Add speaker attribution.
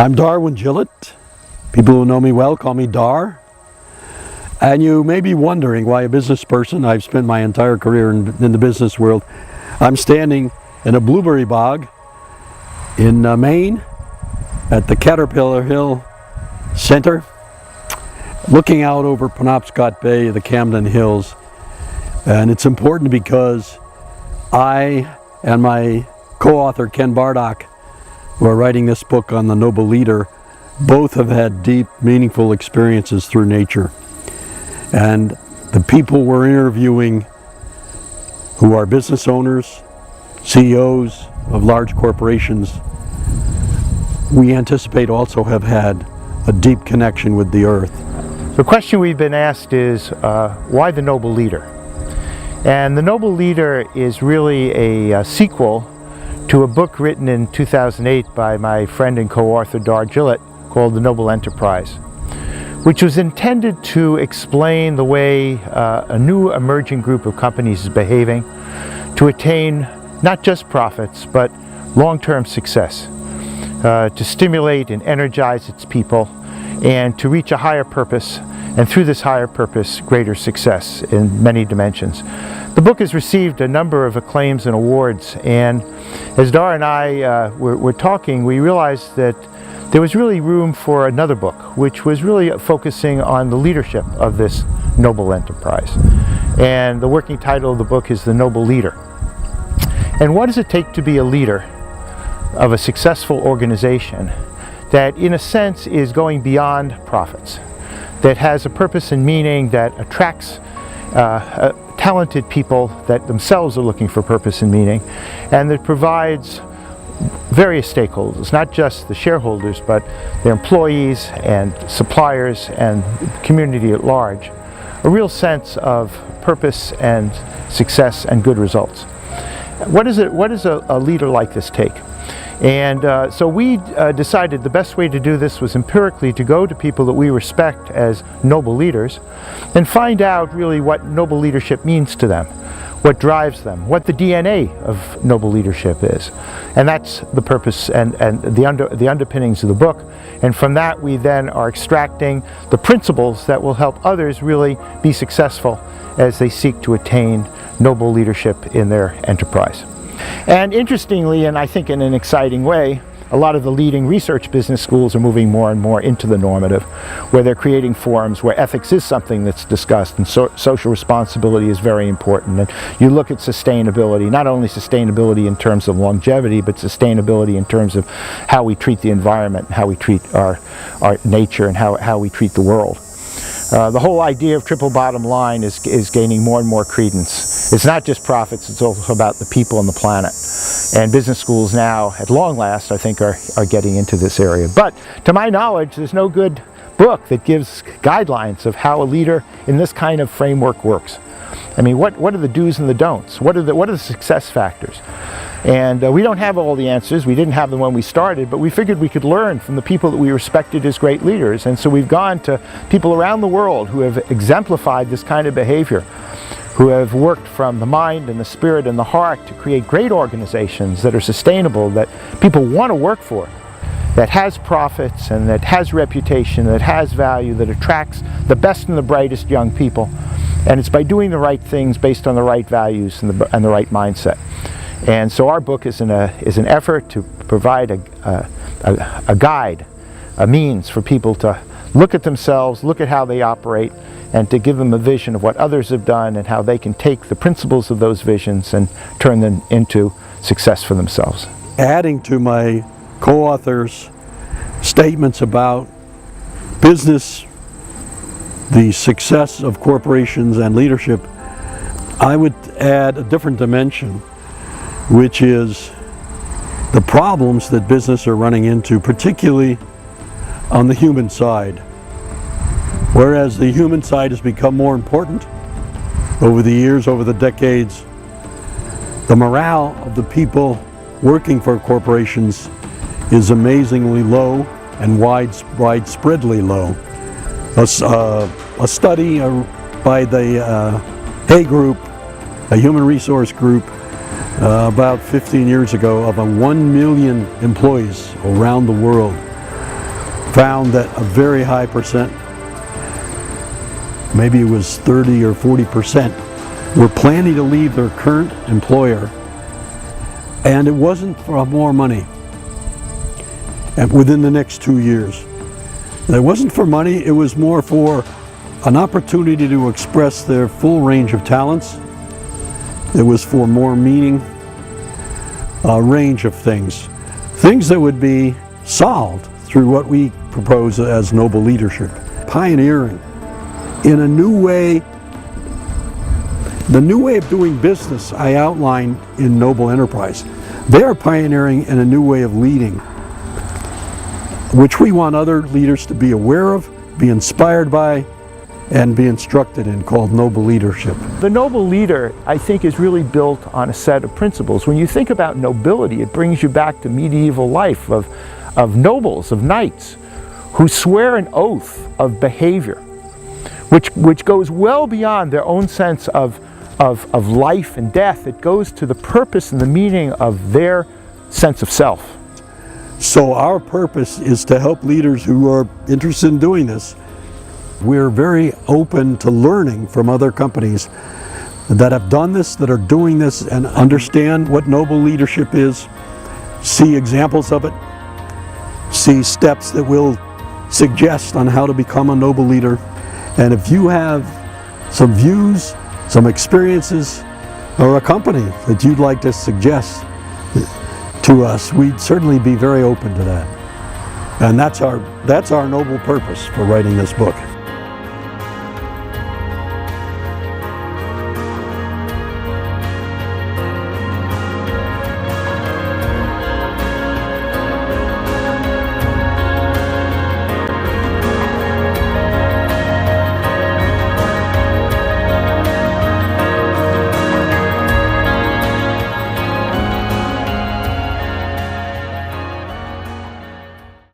Speaker 1: I'm Darwin Gillett. People who know me well call me Dar. And you may be wondering why a business person, I've spent my entire career in the business world, I'm standing in a blueberry bog in Maine at the Caterpillar Hill Center, looking out over Penobscot Bay, the Camden Hills. And it's important because I and my co-author Ken Bardach, who are writing this book on the noble leader, both have had deep, meaningful experiences through nature. And the people we're interviewing, who are business owners, CEOs of large corporations, we anticipate also have had a deep connection with the earth.
Speaker 2: The question we've been asked is, why the noble leader? And the noble leader is really a sequel to a book written in 2008 by my friend and co-author Dar Gillett called The Noble Enterprise, which was intended to explain the way a new emerging group of companies is behaving to attain not just profits but long-term success, to stimulate and energize its people and to reach a higher purpose, and through this higher purpose greater success in many dimensions. The book has received a number of acclaims and awards, and as Dar and I were talking, we realized that there was really room for another book, which was really focusing on the leadership of this noble enterprise. And the working title of the book is The Noble Leader. And what does it take to be a leader of a successful organization that, in a sense, is going beyond profits, that has a purpose and meaning, that attracts talented people that themselves are looking for purpose and meaning, and that provides various stakeholders, not just the shareholders, but their employees and suppliers and community at large, a real sense of purpose and success and good results. What does a leader like this take? And so we decided the best way to do this was empirically to go to people that we respect as noble leaders and find out really what noble leadership means to them, what drives them, what the DNA of noble leadership is. And that's the purpose and the underpinnings of the book. And from that we then are extracting the principles that will help others really be successful as they seek to attain noble leadership in their enterprise. And interestingly, and I think in an exciting way, a lot of the leading research business schools are moving more and more into the normative, where they're creating forums where ethics is something that's discussed and social responsibility is very important. And you look at sustainability, not only sustainability in terms of longevity, but sustainability in terms of how we treat the environment, how we treat our nature, and how we treat the world. The whole idea of triple bottom line is gaining more and more credence. It's not just profits, it's also about the people and the planet. And business schools now, at long last, I think are getting into this area. But to my knowledge, there's no good book that gives guidelines of how a leader in this kind of framework works. I mean, what are the do's and the don'ts? What are the success factors? And we don't have all the answers. We didn't have them when we started, but we figured we could learn from the people that we respected as great leaders. And so we've gone to people around the world who have exemplified this kind of behavior, who have worked from the mind and the spirit and the heart to create great organizations that are sustainable, that people want to work for, that has profits and that has reputation, that has value, that attracts the best and the brightest young people. And it's by doing the right things based on the right values and the right mindset. And so our book is an effort to provide a guide, a means for people to look at themselves, look at how they operate, and to give them a vision of what others have done and how they can take the principles of those visions and turn them into success for themselves.
Speaker 1: Adding to my co-author's statements about business, the success of corporations and leadership, I would add a different dimension, which is the problems that business are running into, particularly on the human side. Whereas the human side has become more important over the years, over the decades, the morale of the people working for corporations is amazingly low and widespreadly low. A study by the Hay Group, a human resource group, about 15 years ago, of 1 million employees around the world, found that a very high percent, maybe it was 30 or 40%, were planning to leave their current employer, and it wasn't for more money, and within the next 2 years. It wasn't for money, it was more for an opportunity to express their full range of talents. It was for more meaning, a range of things that would be solved through what we propose as noble leadership. Pioneering in a new way. The new way of doing business I outline in Noble Enterprise. They are pioneering in a new way of leading, which we want other leaders to be aware of, be inspired by, and be instructed in, called noble leadership.
Speaker 2: The noble leader, I think, is really built on a set of principles. When you think about nobility, it brings you back to medieval life of nobles, of knights, who swear an oath of behavior, which goes well beyond their own sense of life and death. It goes to the purpose and the meaning of their sense of self.
Speaker 1: So our purpose is to help leaders who are interested in doing this. We're very open to learning from other companies that have done this, that are doing this, and understand what noble leadership is, see examples of it, see steps that will suggest on how to become a noble leader. And if you have some views, some experiences, or a company that you'd like to suggest to us, we'd certainly be very open to that. And that's our noble purpose for writing this book.